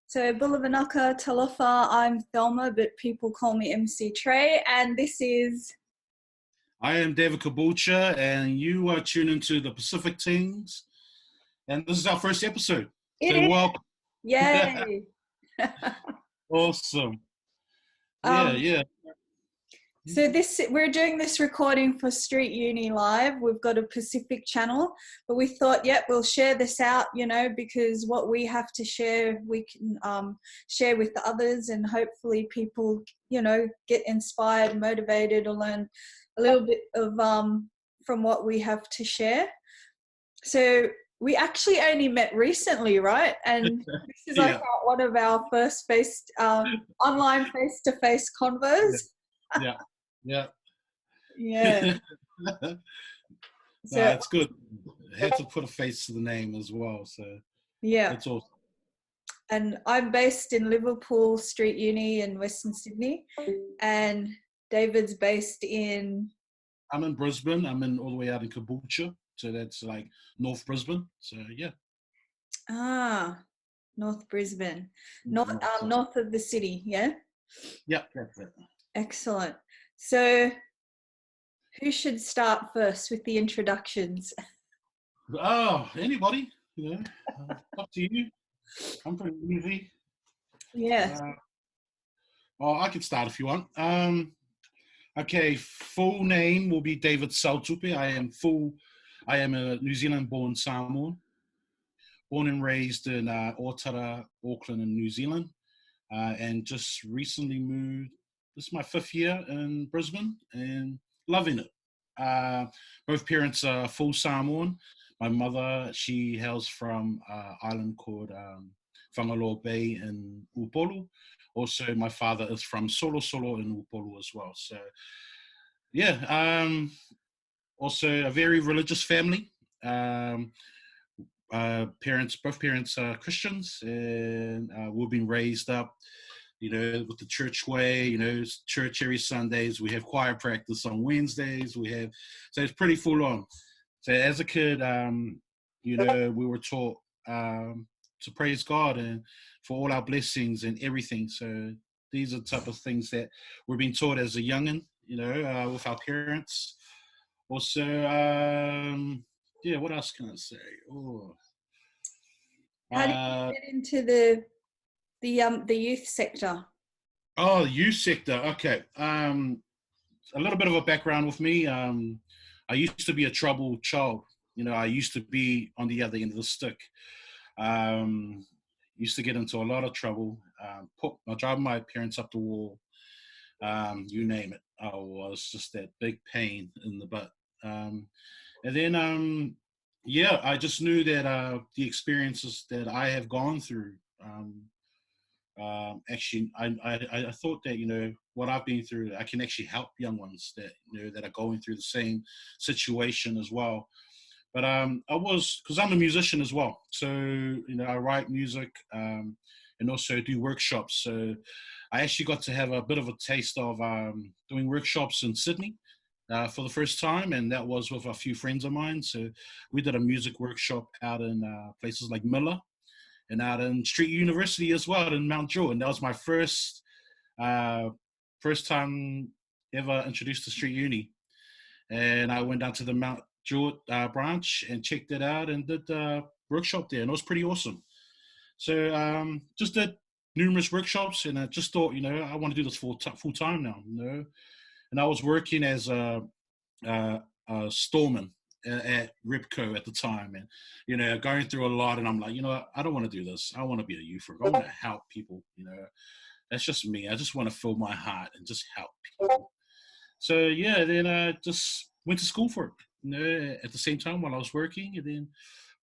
So Bulavanaka Talofa, I'm Thelma, but people call me MC Trey, and this is... I am David Caboolture, and you are tuned into the Pacific Tings, and this is our first episode. It So is. welcome. Yay! Awesome. Um, Yeah. So we're doing this recording for Street Uni Live. We've got a Pacific channel, but we thought, we'll share this out, because what we have to share, we can share with the others, and hopefully people, get inspired, motivated, or learn a little bit of from what we have to share. So we actually only met recently, right? And this is like one of our first online face-to-face convos. Yeah. So it's good. I had to put a face to the name as well. So it's awesome. And I'm based in Liverpool, Street Uni in Western Sydney, and David's based in... I'm in Brisbane. I'm all the way out in Caboolture. So that's like North Brisbane. So North Brisbane. North of the city, yeah? Yeah, that's it. Excellent. So who should start first with the introductions? Oh, anybody, up to you. I'm pretty easy. Yeah. I can start if you want. Okay, full name will be David Saotupe. I am a New Zealand-born Samoan, born and raised in Otara, Auckland in New Zealand, and just recently moved. This is my 5th year in Brisbane and loving it. Both parents are full Samoan. My mother, she hails from an island called Whangaroa Bay in Upolu. Also, my father is from Solo in Upolu as well. So, also a very religious family. Both parents are Christians, and we've been raised up, with the church way, church every Sundays. We have choir practice on Wednesdays. So it's pretty full on. So as a kid, we were taught to praise God and for all our blessings and everything. So these are the type of things that we're being taught as a youngin', with our parents. Also, what else can I say? How did you get into the youth sector? Oh, youth sector. Okay. A little bit of a background with me. I used to be a troubled child. I used to be on the other end of the stick. Used to get into a lot of trouble. Driving my parents up the wall. You name it. I was just that big pain in the butt. And then, I just knew that the experiences that I have gone through, actually, I thought that, what I've been through, I can actually help young ones that, that are going through the same situation as well. But because I'm a musician as well. So, I write music and also do workshops. So I actually got to have a bit of a taste of doing workshops in Sydney for the first time. And that was with a few friends of mine. So we did a music workshop out in places like Miller and out in Street University as well in Mount Druitt. And that was my first time ever introduced to Street Uni. And I went down to the Mount Druitt branch and checked it out and did a workshop there. And it was pretty awesome. So just did numerous workshops, and I just thought, I want to do this full time now, And I was working as a storeman at Ripco at the time, and going through a lot, and I'm like, I don't want to do this. I want to be a youth worker. I want to help people. That's just me. I just want to fill my heart and just help people. So then I just went to school for it. At the same time while I was working, and then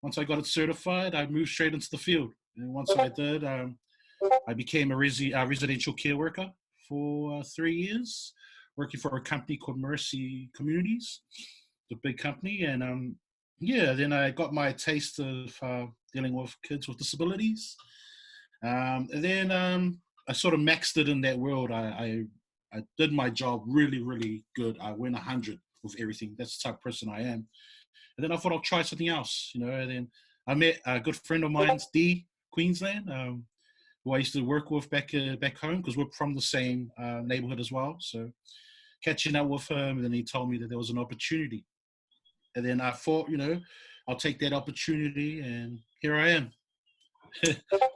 once I got it certified, I moved straight into the field. And once I did, I became a residential care worker for 3 years, working for a company called Mercy Communities, the big company. And then I got my taste of dealing with kids with disabilities. And then I sort of maxed it in that world. I did my job really, really good. I went 100 with everything. That's the type of person I am. And then I thought I'll try something else, And then I met a good friend of mine, D, Queensland. who I used to work with back home, because we're from the same neighborhood as well. So catching up with him, and then he told me that there was an opportunity. And then I thought, I'll take that opportunity, and here I am.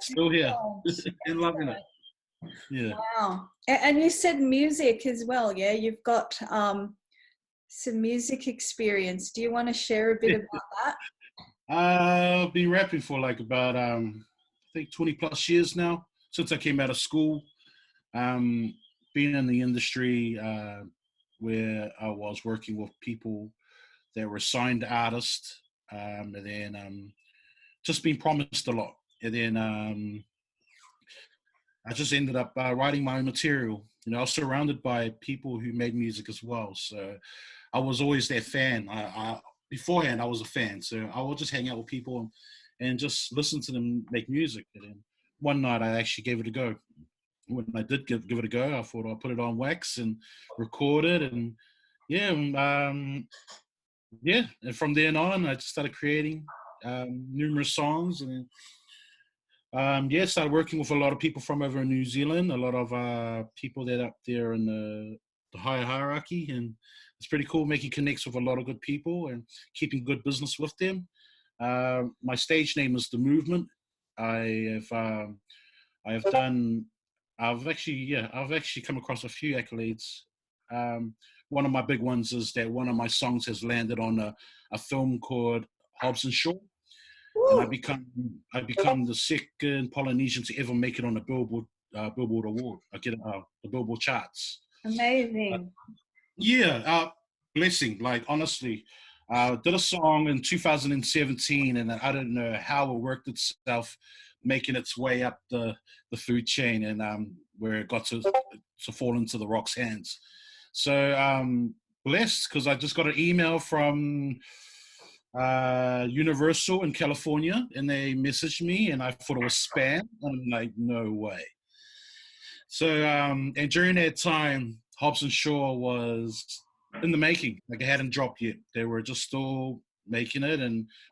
Still here. And loving it. Yeah. Wow. And you said music as well, yeah? You've got some music experience. Do you want to share a bit about that? I've been rapping for like about, I think 20 plus years now, since I came out of school. Being in the industry where I was working with people that were signed artists, and then just been promised a lot. And then I just ended up writing my own material. I was surrounded by people who made music as well. So I was always their fan. Beforehand, I was a fan. So I would just hang out with people and just listen to them make music. And then one night I actually gave it a go. When I did give it a go, I thought I'll put it on wax and record it. And and from then on, I just started creating numerous songs. And started working with a lot of people from over in New Zealand, a lot of people that are up there in the higher hierarchy, and it's pretty cool making connects with a lot of good people and keeping good business with them. My stage name is The Movement. I've actually come across a few accolades. One of my big ones is that one of my songs has landed on a film called Hobbs and Shaw. And I become the second Polynesian to ever make it on the Billboard award. I get the Billboard charts. Amazing. Blessing. Like honestly, did a song in 2017, and I don't know how it worked itself, making its way up the food chain, and where it got to fall into the Rock's hands. So blessed, because I just got an email from Universal in California, and they messaged me, and I thought it was spam, and I'm like, no way. So and during that time, Hobbs and Shaw was in the making. Like, it hadn't dropped yet. They were just still making it,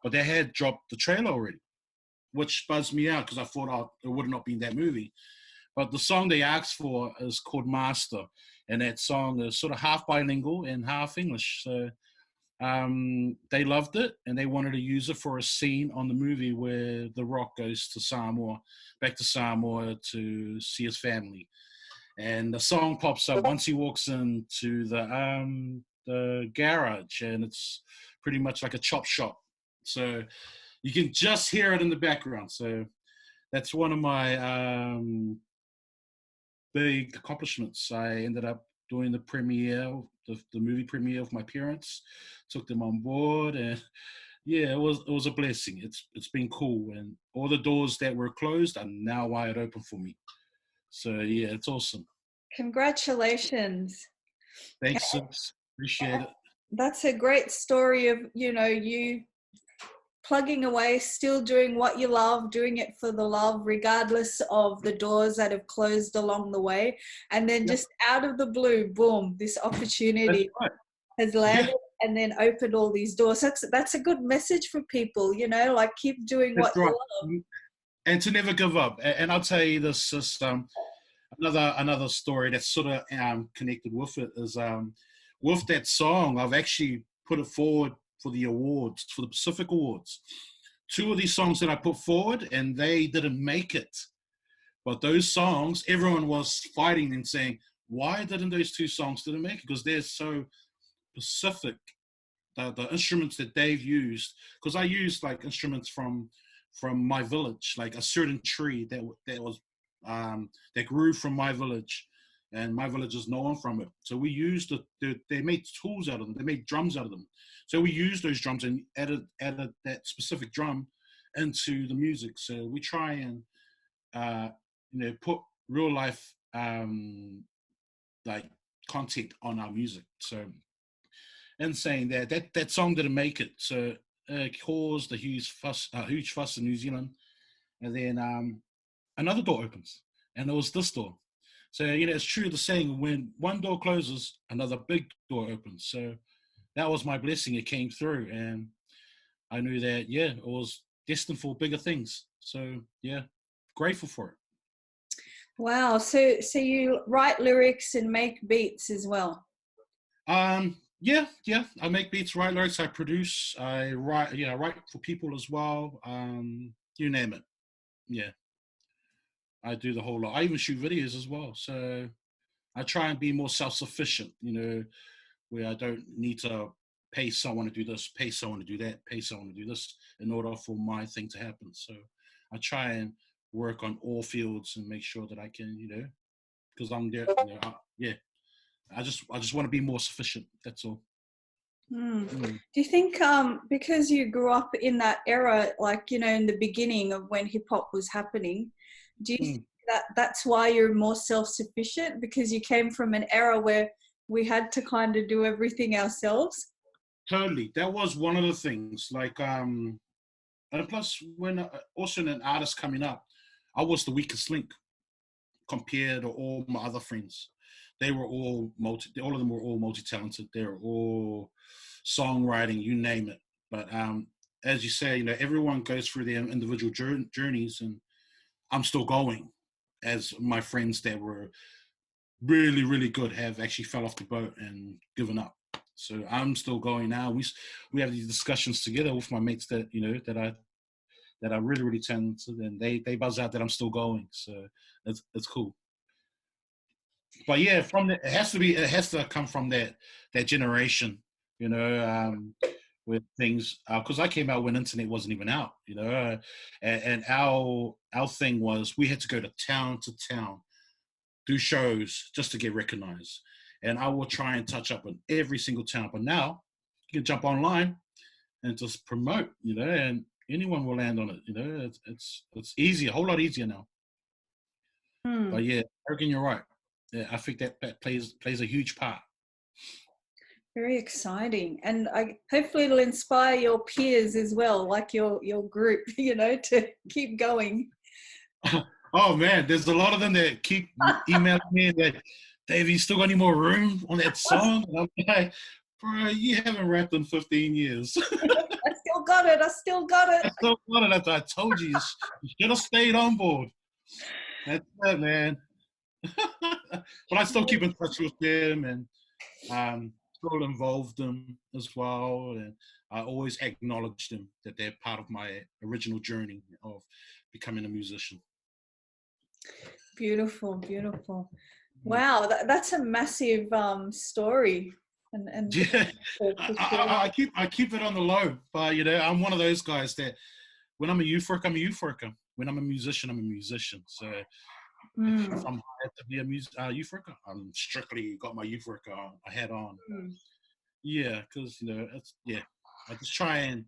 but they had dropped the trailer already, which buzzed me out because I thought it would not be in that movie. But the song they asked for is called Master, and that song is sort of half bilingual and half English. So they loved it, and they wanted to use it for a scene on the movie where The Rock goes to back to Samoa to see his family. And the song pops up once he walks into the garage, and it's pretty much like a chop shop. So you can just hear it in the background. So that's one of my big accomplishments. I ended up doing the premiere, the movie premiere of my parents, took them on board, and yeah, it was a blessing. It's been cool, and all the doors that were closed are now wide open for me. So yeah, it's awesome. Congratulations. Thanks, sis. Appreciate it. That's a great story of, you plugging away, still doing what you love, doing it for the love, regardless of the doors that have closed along the way. And then just out of the blue, boom, this opportunity has landed and then opened all these doors. That's a good message for people, like keep doing what you love. And to never give up. And I'll tell you this is another story that's sort of connected with it is with that song, I've actually put it forward for the awards, for the Pacific Awards. 2 of these songs that I put forward, and they didn't make it. But those songs, everyone was fighting and saying, why didn't those 2 songs didn't make it? Because they're so Pacific. The instruments that they've used, because I used like instruments from my village, like a certain tree that grew from my village, and my village is known from it. So we used they made tools out of them, they made drums out of them. So we used those drums and added that specific drum into the music. So we try and put real life like content on our music. So, and saying that song didn't make it, so it caused a huge fuss in New Zealand. And then another door opens, and it was this door. So it's true the saying, when one door closes, another big door opens. So that was my blessing. It came through, and I knew that it was destined for bigger things. So yeah, grateful for it. Wow. So you write lyrics and make beats as well. Yeah. I make beats, write lyrics, I produce, I write. Yeah, I write for people as well. You name it. Yeah, I do the whole lot. I even shoot videos as well. So I try and be more self-sufficient. Where I don't need to pay someone to do this, pay someone to do that, pay someone to do this in order for my thing to happen. So I try and work on all fields and make sure that I can, because I'm there. Yeah, I just want to be more sufficient. That's all. Mm. Mm. Do you think because you grew up in that era, like, in the beginning of when hip hop was happening, do you think Mm. that that's why you're more self-sufficient, because you came from an era where we had to kind of do everything ourselves? Totally. That was one of the things. Like, and plus, when also an artist coming up, I was the weakest link compared to all my other friends. They were all all of them were all multi-talented. They were all songwriting, you name it. But as you say, everyone goes through their individual journeys, and I'm still going. As my friends that were really, really good have actually fell off the boat and given up. So I'm still going now. We have these discussions together with my mates that that are really, really talented, and they buzz out that I'm still going. So it's cool. But yeah, it has to come from that generation, with things, because I came out when internet wasn't even out, and our thing was we had to go to town, do shows just to get recognized, and I will try and touch up on every single town. But now you can jump online and just promote, and anyone will land on it. It's easier, a whole lot easier now. Hmm. But yeah, I reckon you're right. Yeah, I think that plays a huge part. Very exciting, and hopefully it'll inspire your peers as well, like your group, to keep going. Oh man, there's a lot of them that keep emailing me that, Dave, you still got any more room on that song? And I'm like, bro, you haven't rapped in 15 years. I still got it. I still got it. I still got it. I told you, you should have stayed on board. That's it, man. But I still keep in touch with them, and still involve them as well. And I always acknowledge them that they're part of my original journey of becoming a musician. Beautiful, beautiful. Mm. Wow, that's a massive story, and Yeah, for sure. I keep it on the low, but I'm one of those guys that when I'm a youth worker, I'm a youth worker. When I'm a musician, I'm a musician. So if Mm, I'm hired to be a youth worker, I'm strictly got my youth worker hat on. mm. Yeah, because it's yeah. I just try and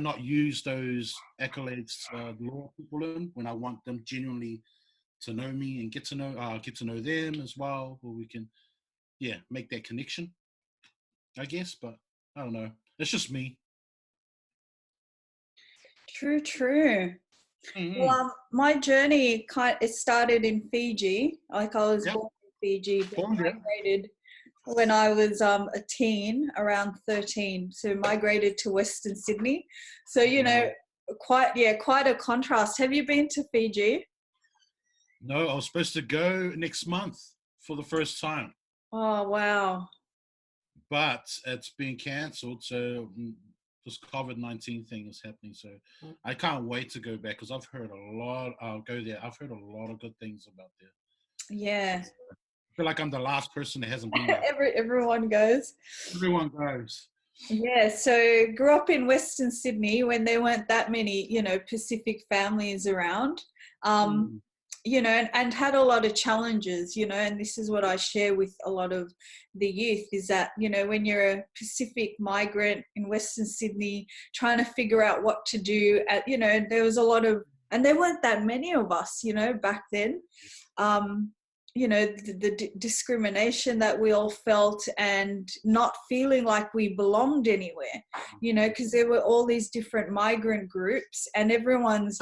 not use those accolades to lure people in when I want them genuinely to know me and get to know them as well, where we can make that connection, I guess. But I don't know. It's just me. True, true. Well, Mm-hmm. my journey it started in Fiji. Like, I was Yep. born in Fiji, but Born migrated when I was a teen, around 13. So migrated to Western Sydney. So Wow. quite a contrast. Have you been to Fiji? No, I was supposed to go next month for the first time, Oh wow. but it's been cancelled. So this COVID-19 thing is happening. So I can't wait to go back because I've heard a lot. I'll go there. I've heard a lot of good things about there. Yeah. So I feel like I'm the last person that hasn't been there. Everyone goes. Everyone goes. Yeah, so grew up in Western Sydney when there weren't that many, Pacific families around, Mm. and had a lot of challenges, and this is what I share with a lot of the youth is that, when you're a Pacific migrant in Western Sydney, trying to figure out what to do, there was a lot of, and there weren't that many of us, back then. The discrimination that we all felt and not feeling like we belonged anywhere, because there were all these different migrant groups and everyone's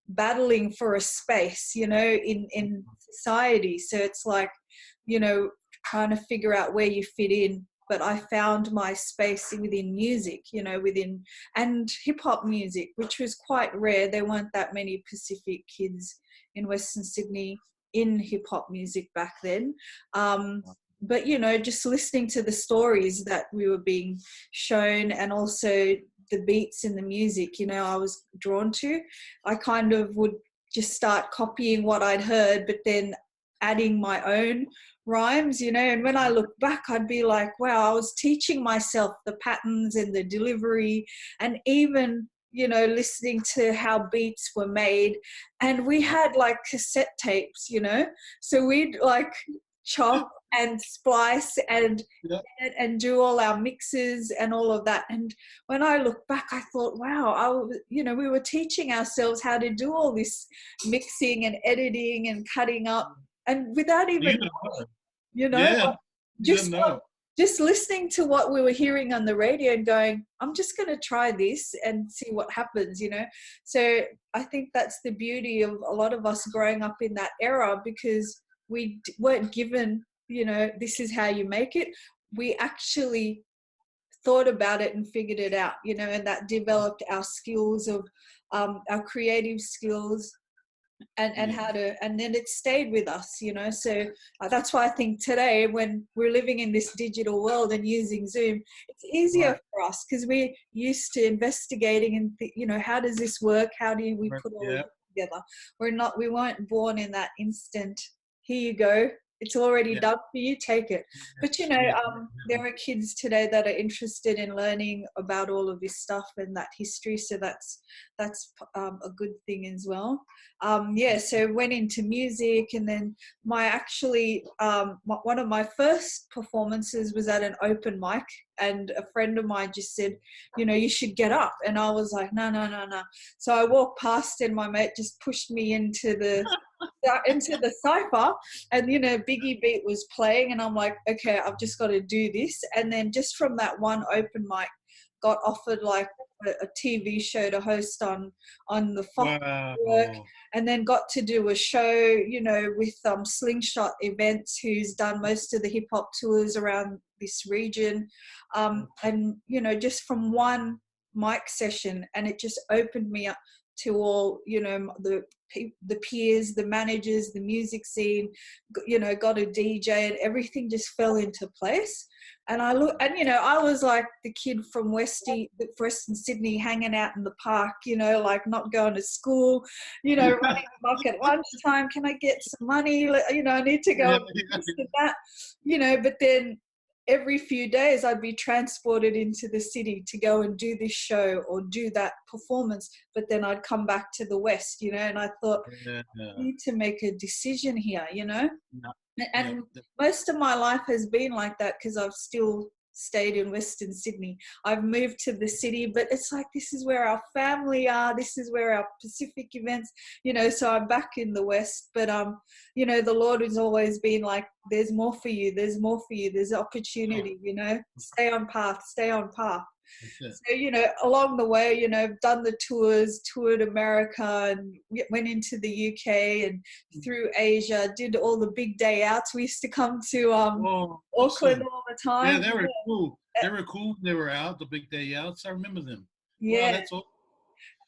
battling for a space, in society. So it's like, trying to figure out where you fit in. But I found my space within music, and hip hop music, which was quite rare. There weren't that many Pacific kids in Western Sydney. in hip hop music back then. But, you know, just listening to the stories that we were being shown, and also the beats in the music, you know, I was drawn to. I kind of would just start copying what I'd heard, but then adding my own rhymes, you know. And when I look back, I'd be like, wow, I was teaching myself the patterns and the delivery, and even, you know, listening to how beats were made. And we had like cassette tapes, you know, so we'd like chop and splice and do all our mixes and all of that. And when I look back, I thought, wow, you know, we were teaching ourselves how to do all this mixing and editing and cutting up, and without even, you know, just listening to what we were hearing on the radio and going, I'm just going to try this and see what happens, you know. So I think that's the beauty of a lot of us growing up in that era, because we weren't given, you know, this is how you make it. We actually thought about it and figured it out, you know, and that developed our skills of our creative skills, and how to, and then it stayed with us, you know. So that's why I think today, when we're living in this digital world and using Zoom, it's easier for us, because we're used to investigating and you know, how does this work, how do we put all of it together. We weren't born in that instant, here you go, it's already done for you, take it. But you know, there are kids today that are interested in learning about all of this stuff and that history, so that's a good thing as well. So went into music, and then one of my first performances was at an open mic, and a friend of mine just said, you know, you should get up. And I was like, no. So I walked past, and my mate just pushed me into the cypher, and you know, Biggie beat was playing, and I'm like, okay, I've just got to do this. And then just from that one open mic, got offered like a TV show to host on the Fox Network, and then got to do a show, you know, with Slingshot Events, who's done most of the hip hop tours around this region, and you know, just from one mic session, and it just opened me up to all, you know, the peers, the managers, the music scene, you know, got a DJ, and everything just fell into place. And I look, and you know, I was like the kid from Western Sydney, hanging out in the park, you know, like not going to school, you know, running amok at lunchtime. Can I get some money? You know, I need to go and this and that, you know. But then every few days I'd be transported into the city to go and do this show or do that performance, but then I'd come back to the West, you know. And I thought, I need to make a decision here, you know. And most of my life has been like that, because I've still stayed in Western Sydney. I've moved to the city, but it's like, this is where our family are, this is where our Pacific events, you know. So I'm back in the West, but you know, the Lord has always been like, there's more for you, there's opportunity, you know, stay on path. So, you know, along the way, you know, done the tours, toured America, and went into the UK and through Asia, did all the big day outs. We used to come to Auckland all the time. Yeah, they were cool. They were cool. They were out, the big day outs. I remember them. Yeah. Wow, that's all.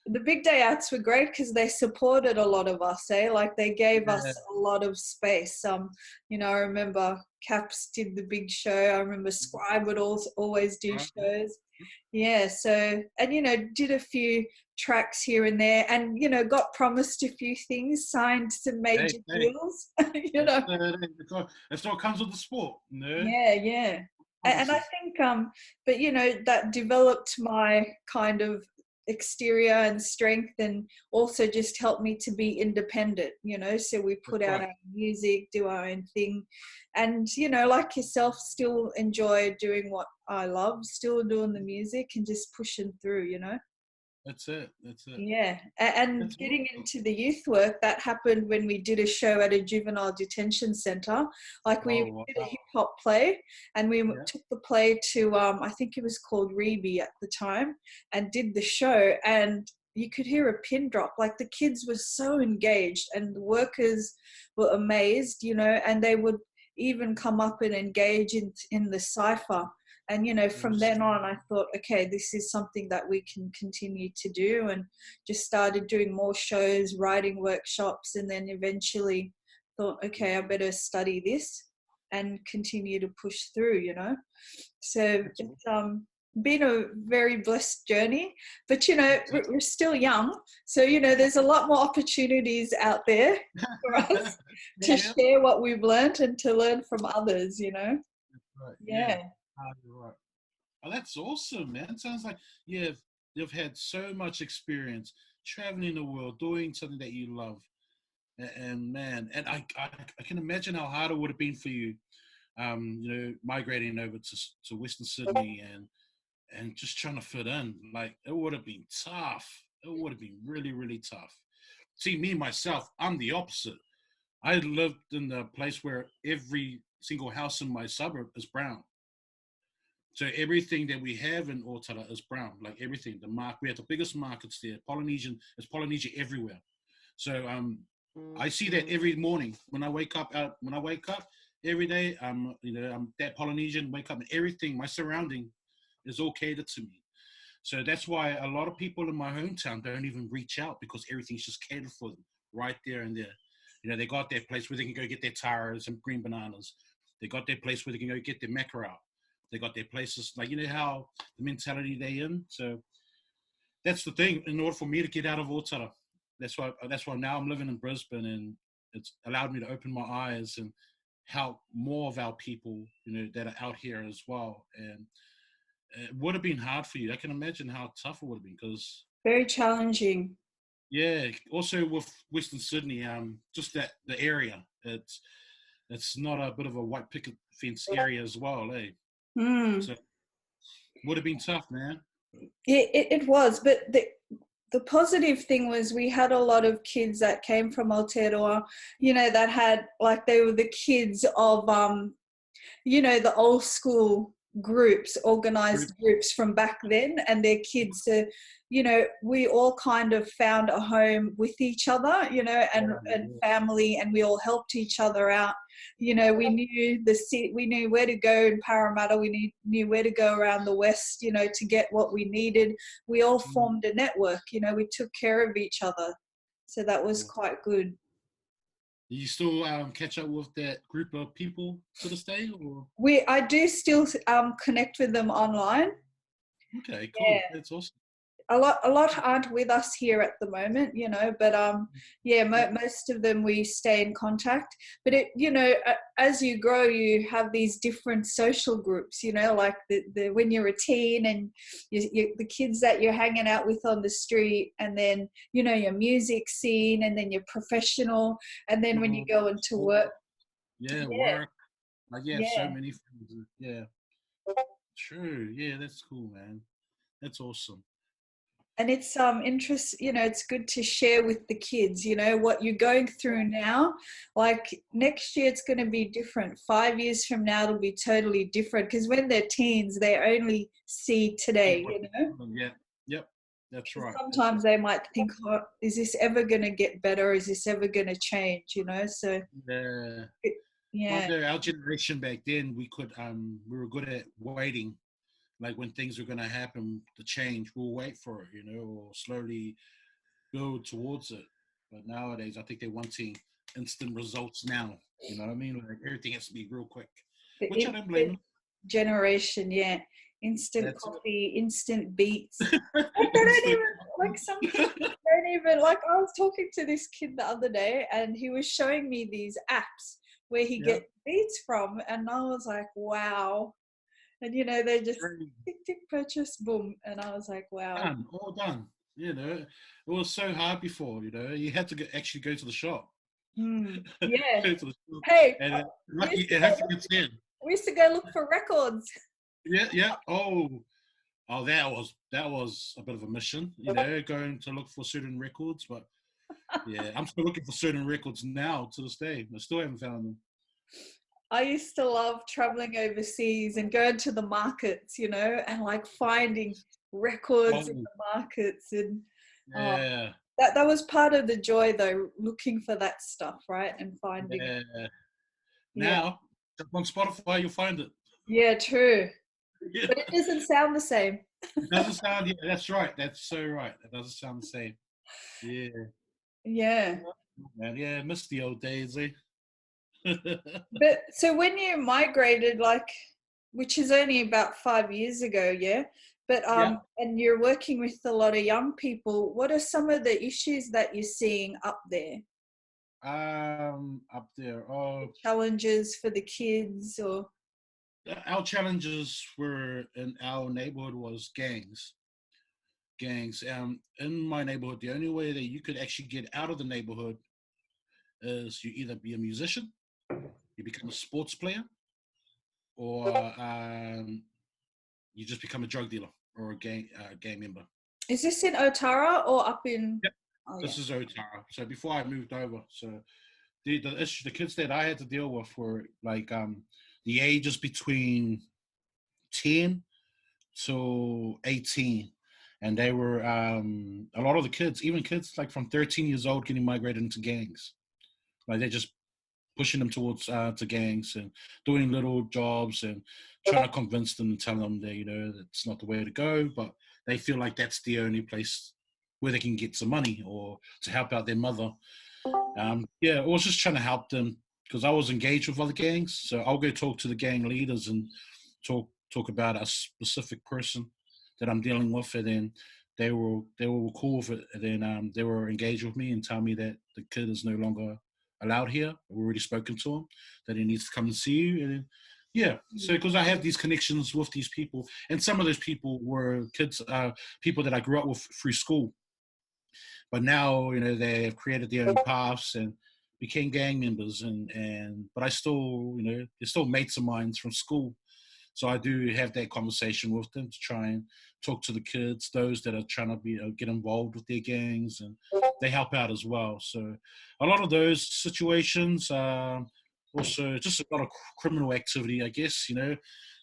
The big day outs were great, because they supported a lot of us, like they gave us a lot of space. You know, I remember Caps did the big show. I remember Scribe would always do shows. Yeah, so, and you know, did a few tracks here and there, and you know, got promised a few things, signed some major deals. You know, that's what comes with the sport. Yeah. And I think but you know, that developed my kind of exterior and strength, and also just helped me to be independent, you know. So we put out our music, do our own thing, and you know, like yourself, still enjoy doing what I love, still doing the music and just pushing through, you know. That's it. Yeah. And getting into the youth work, that happened when we did a show at a juvenile detention centre. Like we did a hip hop play, and we took the play to, I think it was called Reby at the time, and did the show, and you could hear a pin drop. Like the kids were so engaged, and the workers were amazed, you know, and they would even come up and engage in the cypher. And, you know, from then on, I thought, okay, this is something that we can continue to do, and just started doing more shows, writing workshops, and then eventually thought, okay, I better study this and continue to push through, you know. So it's been a very blessed journey, but, you know, we're still young. So, you know, there's a lot more opportunities out there for us to share what we've learned and to learn from others, you know. Right. Yeah. You're right. Oh, that's awesome, man. Sounds like you've had so much experience traveling the world, doing something that you love, and man, and I can imagine how hard it would have been for you, you know, migrating over to Western Sydney and just trying to fit in. Like it would have been tough. It would have been really, really tough. See, me myself, I'm the opposite. I lived in the place where every single house in my suburb is brown. So everything that we have in Otara is brown, like everything. We have the biggest markets there. There's Polynesia everywhere. So I see that every morning when I wake up. When I wake up every day, you know, I'm that Polynesian. Wake up and everything, my surrounding, is all catered to me. So that's why a lot of people in my hometown don't even reach out because everything's just catered for them right there and there. You know, they got their place where they can go get their taras and green bananas. They got their place where they can go get their mackerel. They got their places, like, you know how the mentality they in. So that's the thing. In order for me to get out of Otara, that's why now I'm living in Brisbane, and it's allowed me to open my eyes and help more of our people, you know, that are out here as well. And it would have been hard for you. I can imagine how tough it would have been because Very challenging. yeah. Also with Western Sydney, just that the area, it's not a bit of a white picket fence area as well, eh? Mm. So would have been tough, man. It was, but the positive thing was we had a lot of kids that came from Aotearoa, you know, that had, like, they were the kids of, you know, the old school groups, organized groups from back then, and their kids. So, you know, we all kind of found a home with each other, you know, and family, and we all helped each other out. You know, we knew the city, we knew where to go in Parramatta, we knew where to go around the west, you know, to get what we needed. We all formed a network, you know, we took care of each other. So that was quite good. Do you still catch up with that group of people to this day? Or? I do still connect with them online. Okay, cool. Yeah. That's awesome. A lot aren't with us here at the moment, you know, but yeah, most of them we stay in contact. But it, you know, as you grow, you have these different social groups, you know, like the when you're a teen and the kids that you're hanging out with on the street, and then, you know, your music scene, and then your professional, and then when you go into work. Work. Like, so Yeah. many things. Yeah, true. Yeah, that's cool, man. That's awesome. And it's you know, it's good to share with the kids, you know, what you're going through now. Like next year it's going to be different. 5 years from now it'll be totally different, because when they're teens they only see today, you know. Yeah, yep, that's right. Sometimes they might think, oh, is this ever going to get better, is this ever going to change, you know. So yeah. Well, our generation back then, we were good at waiting. Like when things were going to happen, the change, we'll wait for it, you know, or slowly build towards it. But nowadays, I think they're wanting instant results now. You know what I mean? Like everything has to be real quick. The Which I don't blame them. Generation, yeah. Instant coffee, instant beats. Like, they don't even, like, some kids don't even, like, I was talking to this kid the other day and he was showing me these apps where he gets beats from, and I was like, wow. And, you know, they just tick, tick, purchase, boom. And I was like, wow. Done, all done. You know, it was so hard before, you know, you had to actually go to the shop. Yeah. Go to the shop. Hey, and it has to get in. We used to go look for records. Yeah. Oh, that was a bit of a mission, you know, going to look for certain records. But yeah, I'm still looking for certain records now to this day. I still haven't found them. I used to love traveling overseas and going to the markets, you know, and like finding records in the markets, and that was part of the joy, though, looking for that stuff, right, and finding it. Now, on Spotify, you'll find it. Yeah, true. Yeah. But it doesn't sound the same. It doesn't sound. Yeah, that's right. That's so right. It doesn't sound the same. Yeah. Yeah. Man, yeah, miss the old days, eh? But so when you migrated, like, which is only about 5 years ago, yeah. But Yeah. and you're working with a lot of young people. What are some of the issues that you're seeing up there? Up there. Oh, Challenges for the kids, or our challenges were in our neighborhood was gangs. Gangs. In my neighborhood, the only way that you could actually get out of the neighborhood is you either be a musician, you become a sports player, or you just become a drug dealer or a gang member. is this in Otara or up in? Yep. Oh yeah. This is Otara. So before I moved over, so the kids that I had to deal with were like the ages between 10 to 18, and they were a lot of the kids, even kids like from 13 years old, getting migrated into gangs. Like they're just pushing them towards to gangs and doing little jobs and trying to convince them and tell them that that's not the way to go, but they feel like that's the only place where they can get some money or to help out their mother. Yeah, I was just trying to help them because I was engaged with other gangs, so I'll go talk to the gang leaders and talk about a specific person that I'm dealing with, and then they were cool with it, and then they were engaged with me and tell me that the kid is no longer allowed here. We've already spoken to him that he needs to come and see you, and then, yeah. So because I have these connections with these people, and some of those people were kids, people that I grew up with through school, but now they have created their own paths and became gang members, and but I still they're still mates of mine from school, so I do have that conversation with them to try and talk to the kids, those that are trying to get involved with their gangs, and they help out as well. So a lot of those situations, also just a lot of criminal activity, I guess. A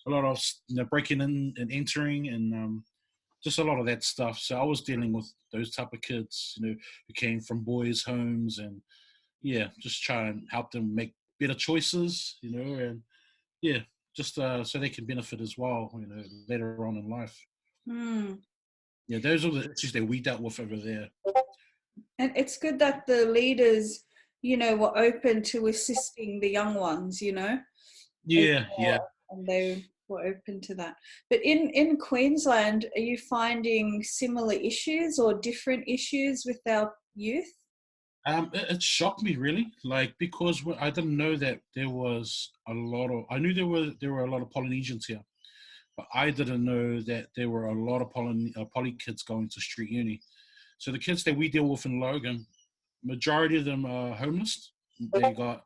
lot of breaking in and entering, and just a lot of that stuff. So I was dealing with those type of kids, who came from boys' homes, and yeah, just try and help them make better choices, and yeah, just so they can benefit as well, later on in life. Hmm. Yeah, those are the issues that we dealt with over there. And it's good that the leaders, were open to assisting the young ones, as Yeah, yeah. well, and they were open to that. But in Queensland, are you finding similar issues or different issues with our youth? It shocked me really, like because I didn't know that there was a lot of. I knew there were a lot of Polynesians here, but I didn't know that there were a lot of poly kids going to Street Uni. So the kids that we deal with in Logan, majority of them are homeless. They got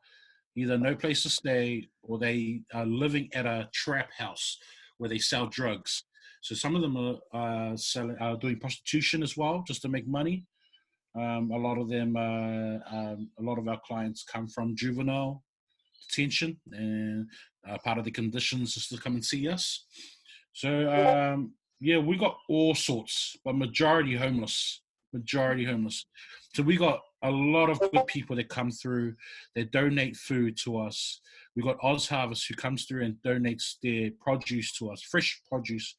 either no place to stay or they are living at a trap house where they sell drugs. So some of them are doing prostitution as well, just to make money. A lot of them, a lot of our clients come from juvenile detention, and part of the conditions is to come and see us. So yeah, we got all sorts, but majority homeless. Majority homeless. So we got a lot of good people that come through. They donate food to us. We got Oz Harvest who comes through and donates their produce to us, fresh produce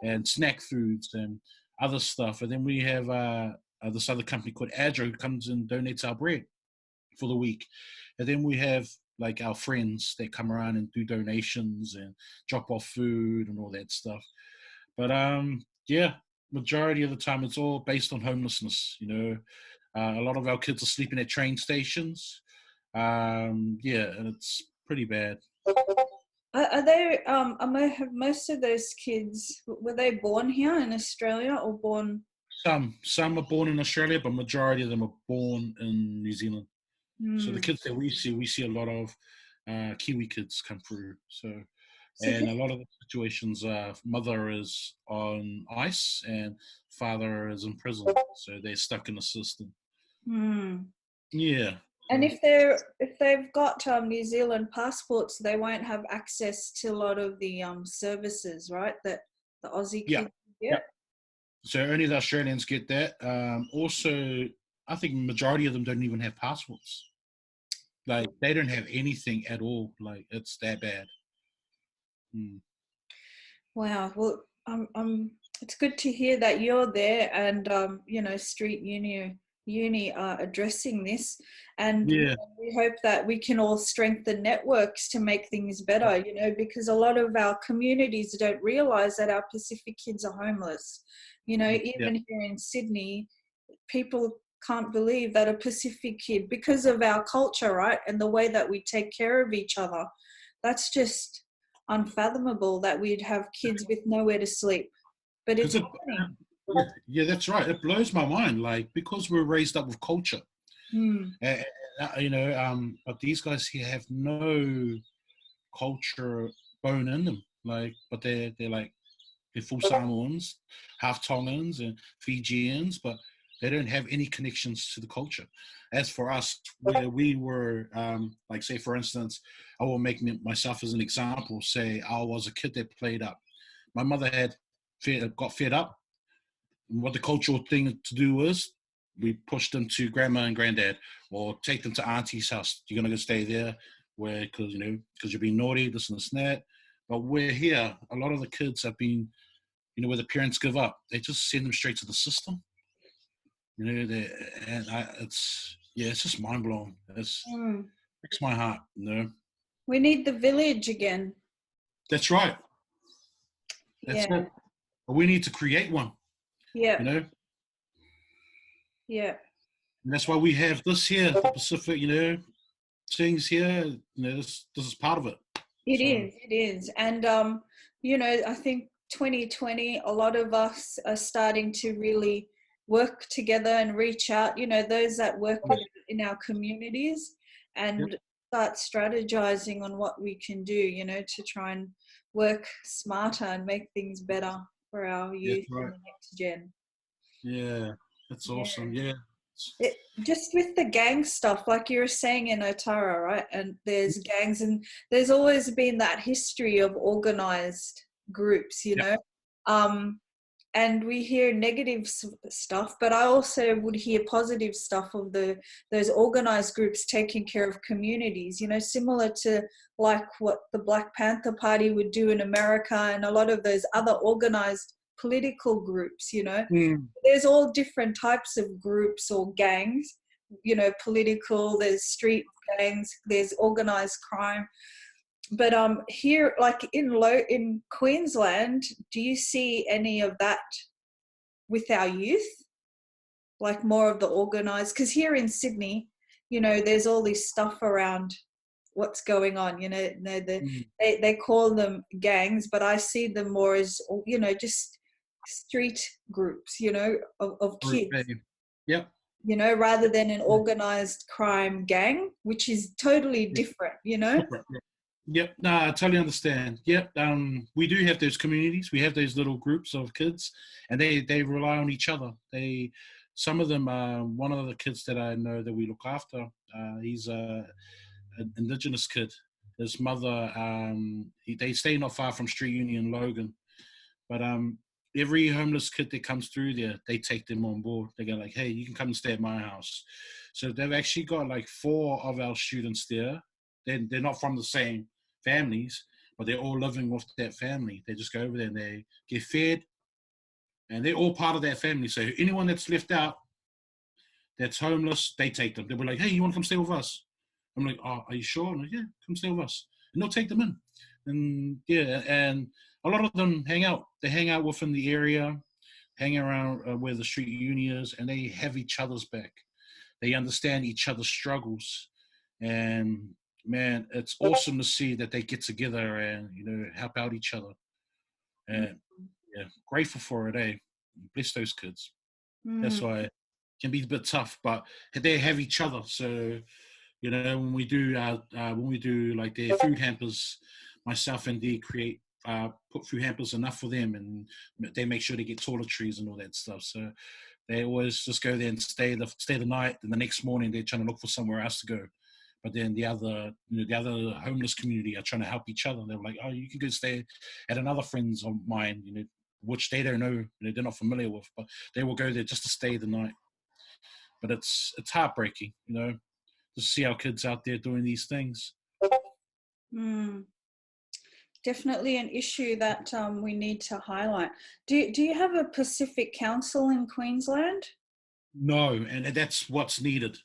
and snack foods and other stuff. And then we have this other company called Adra who comes and donates our bread for the week. And then we have like our friends that come around and do donations and drop off food and all that stuff. But yeah, majority of the time it's all based on homelessness. A lot of our kids are sleeping at train stations. Yeah, and it's pretty bad. Are they, have most of those kids, were they born here in Australia or born? Some are born in Australia, but majority of them are born in New Zealand. So the kids that we see a lot of Kiwi kids come through. So, So and a lot of the situations, mother is on ice and father is in prison, so they're stuck in the system. Yeah. And if they've got New Zealand passports, they won't have access to a lot of the services, right? That the Aussie Yeah. kids get. Yeah. So only the Australians get that. Also, I think majority of them don't even have passports. Like they don't have anything at all. Like it's that bad. Wow. Well, it's good to hear that you're there, and Street Uni uni are addressing this, and Yeah. we hope that we can all strengthen networks to make things better, because a lot of our communities don't realize that our Pacific kids are homeless. Yeah. Even here in Sydney, people can't believe that a Pacific kid, because of our culture, right, and the way that we take care of each other, that's just unfathomable that we'd have kids with nowhere to sleep. But it's Because happening. yeah, that's right. It blows my mind. Like, because we're raised up with culture, Mm. but these guys here have no culture bone in them. Like, but they're like, they're full Samoans, half Tongans and Fijians, but they don't have any connections to the culture. As for us, where we were, like, say, for instance, I will make myself as an example. Say I was a kid that played up. My mother got fed up. And what the cultural thing to do was, we pushed them to grandma and granddad, or take them to auntie's house. You're gonna go stay there, because you're being naughty, this and this and that. But we're here. A lot of the kids have been, where the parents give up, they just send them straight to the system. It's just mind blowing. It Mm. breaks my heart. We need the village again. That's right. That's Yeah. it. But we need to create one. Yeah. And Yeah. that's why we have this here, the Pacific. Things here. This is part of it. It is. And, I think 2020, a lot of us are starting to really work together and reach out, those that work in our communities, and start strategizing on what we can do, to try and work smarter and make things better for our youth and the next gen. Yeah, that's awesome. Yeah. Just with the gang stuff, like you were saying in Otara, right? And there's gangs, and there's always been that history of organized groups, and we hear negative stuff, but I also would hear positive stuff of those organized groups taking care of communities, similar to like what the Black Panther Party would do in America, and a lot of those other organized political groups. There's all different types of groups or gangs, political, there's street gangs, there's organized crime. But here, like in Queensland, do you see any of that with our youth? Like more of the organized? Because here in Sydney, there's all this stuff around what's going on. They call them gangs, but I see them more as just street groups, of kids. Yep. Rather than an organized crime gang, which is totally different. Yep. No, I totally understand. Yep. We do have those communities. We have those little groups of kids, and they rely on each other. Some of them. One of the kids that I know that we look after, he's an Indigenous kid. His mother, they stay not far from Street Uni in Logan, but every homeless kid that comes through there, they take them on board. They go like, "Hey, you can come and stay at my house." So they've actually got like 4 of our students there. They're not from the same families, but they're all living with that family. They just go over there and they get fed, and they're all part of that family. So anyone that's left out, that's homeless, they take them. They'll be like, "Hey, you want to come stay with us?" I'm like, "Oh, are you sure?" I'm like, "Yeah, come stay with us." And they'll take them in. And a lot of them hang out. They hang out within the area, hang around where the Street Uni is, and they have each other's back. They understand each other's struggles. And man, it's awesome to see that they get together and help out each other. And grateful for it. Bless those kids. That's why it can be a bit tough, but they have each other. So when we do like their food hampers, myself and Dee create put food hampers enough for them, and they make sure they get toiletries and all that stuff. So they always just go there and stay the night, and the next morning they're trying to look for somewhere else to go. But then the other homeless community are trying to help each other. They're like, "Oh, you can go stay at another friend's of mine," which they don't know, they're not familiar with, but they will go there just to stay the night. But it's heartbreaking, to see our kids out there doing these things. Definitely an issue that we need to highlight. Do you have a Pacific Council in Queensland? No, and that's what's needed,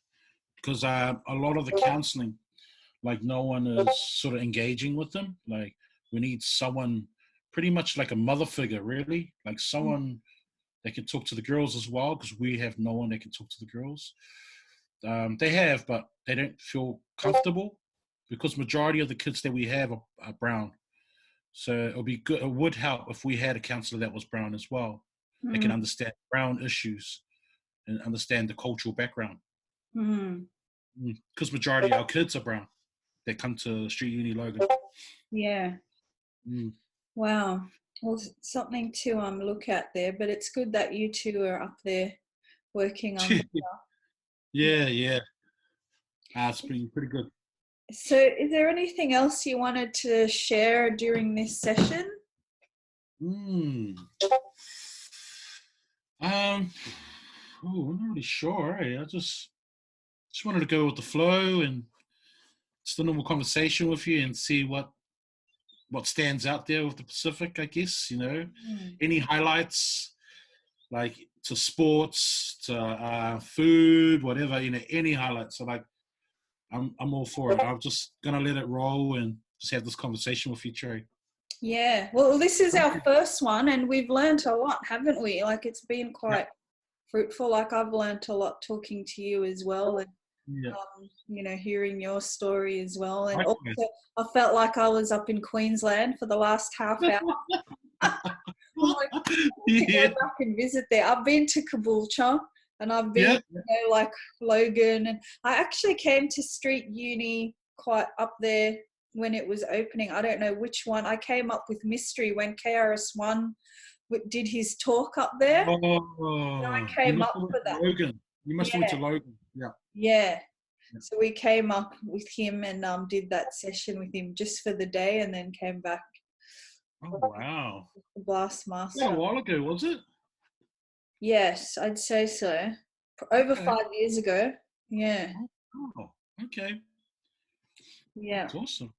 because a lot of the counseling, like no one is sort of engaging with them. Like we need someone pretty much like a mother figure, really, like someone that can talk to the girls as well, because we have no one that can talk to the girls. They have, but they don't feel comfortable because majority of the kids that we have are brown. So it'll be good. It would help if we had a counselor that was brown as well. That can Mm. understand brown issues and understand the cultural background. Mm. Because majority of our kids are brown. They come to Street Uni Logan. Yeah. Mm. Wow. Well, something to look at there, but it's good that you two are up there working on the stuff. Yeah, yeah. It's pretty good. So, is there anything else you wanted to share during this session? Mm. I'm not really sure. I just wanted to go with the flow and just a normal conversation with you and see what stands out there with the Pacific. I guess any highlights like to sports, to food, whatever. Any highlights. So like, I'm all for it. I'm just gonna let it roll and just have this conversation with you, Trey. Yeah. Well, this is our first one, and we've learned a lot, haven't we? Like it's been quite fruitful. Like I've learned a lot talking to you as well, and hearing your story as well. And also, I felt like I was up in Queensland for the last half hour. Go back and visit there. I've been to Caboolture and I've been like Logan, and I actually came to Street Uni quite up there when it was opening. I don't know which one. I came up with Mystery when KRS-One did his talk up there. Oh, I came up for that. Logan. You must have went to Logan. Yeah. So we came up with him and did that session with him just for the day, and then came back. Oh wow! The Blastmaster. Yeah, a while ago, was it? Yes, I'd say so. Over 5 years ago. Yeah. Oh, okay. Yeah. That's awesome.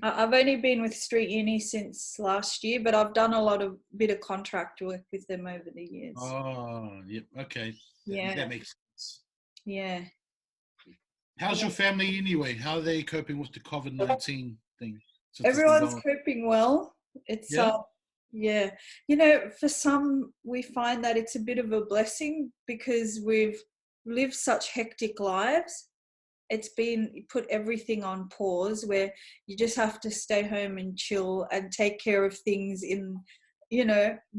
I've only been with Street Uni since last year, but I've done a bit of contract work with them over the years. Oh, yep. Okay. Yeah. That makes sense. Yeah. How's your family anyway? How are they coping with the COVID-19 thing? Everyone's coping well. It's for some we find that it's a bit of a blessing because we've lived such hectic lives. It's been put everything on pause where you just have to stay home and chill and take care of things in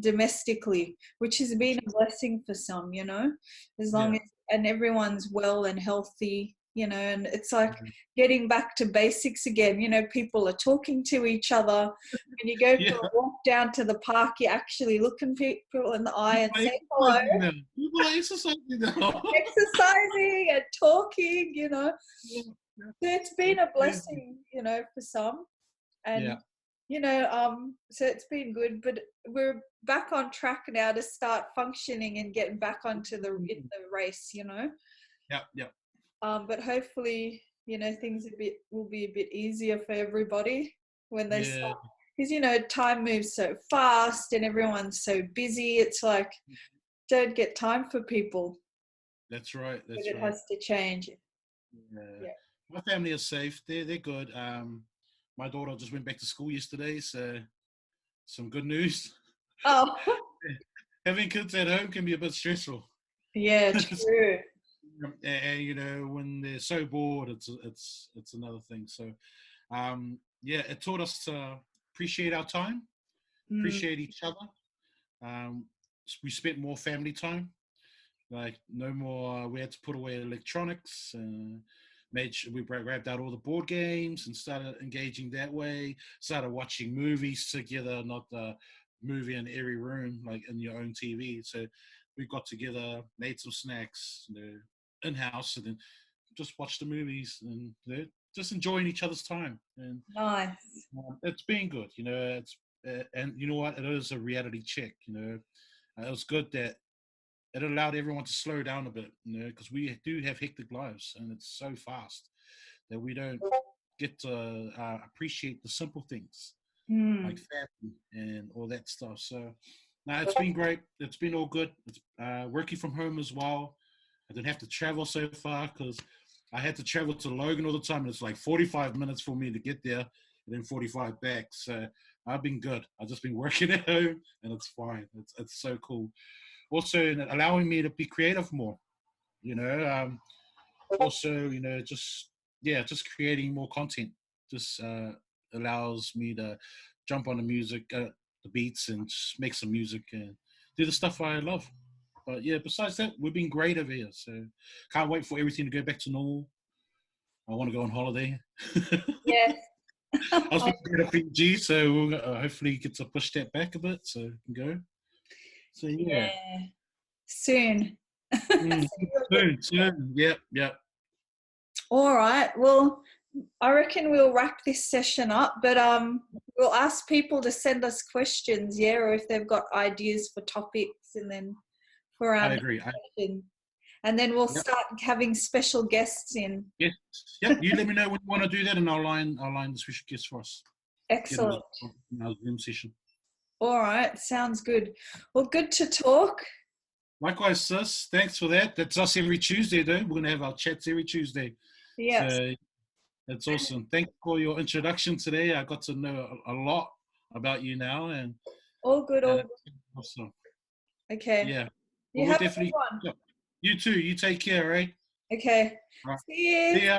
domestically, which has been a blessing for some, as long as, and everyone's well and healthy, and it's like getting back to basics again. People are talking to each other. When you go for a walk down to the park, you're actually looking people in the eye and saying hello. People are exercising now. Exercising and talking, So it's been a blessing, for some. And so it's been good, but we're back on track now to start functioning and getting back onto the race, Yeah. But hopefully, things will be a bit easier for everybody when they start. Because, time moves so fast and everyone's so busy. It's like, don't get time for people. That's right. It has to change. Yeah. My family is safe. They're good. My daughter just went back to school yesterday, so some good news. Oh. Having kids at home can be a bit stressful. Yeah, true. And when they're so bored, it's another thing. So, it taught us to appreciate our time, appreciate each other. We spent more family time. Like no more. We had to put away electronics. Made sure we grabbed out all the board games and started engaging that way. Started watching movies together, not the movie in every room, like in your own TV. So we got together, made some snacks, in-house, and then just watched the movies and just enjoying each other's time. And nice. It's been good, It's and you know what? It is a reality check. It was good that it allowed everyone to slow down a bit, because we do have hectic lives and it's so fast that we don't get to appreciate the simple things like family and all that stuff. So, it's been great. It's been all good. It's working from home as well. I didn't have to travel so far because I had to travel to Logan all the time. And it's like 45 minutes for me to get there and then 45 back. So I've been good. I've just been working at home and it's fine. It's so cool. Also allowing me to be creative more, you know, also, you know, just creating more content just allows me to jump on the music, the beats, and just make some music and do the stuff I love. But yeah, besides that, we've been great over here. So can't wait for everything to go back to normal. I want to go on holiday. Yes. I was supposed to go to Fiji, so we'll hopefully get to push that back a bit so we can go. So yeah. Soon. Soon. Yep. All right. Well, I reckon we'll wrap this session up, but we'll ask people to send us questions, or if they've got ideas for topics, and then for our I agree. session. And then we'll start having special guests in. Yes. Yep. You let me know when you want to do that, and I'll line the special guests for us. Excellent. In our Zoom session. All right. Sounds good. Well, good to talk. Likewise, sis. Thanks for that. That's us every Tuesday, though. We're going to have our chats every Tuesday. Yes. So that's awesome. Thanks for your introduction today. I got to know a lot about you now, and all good. Awesome. Okay. Yeah. You well, have definitely. a good one. You too. You take care, right? Okay. Right. See you. See ya.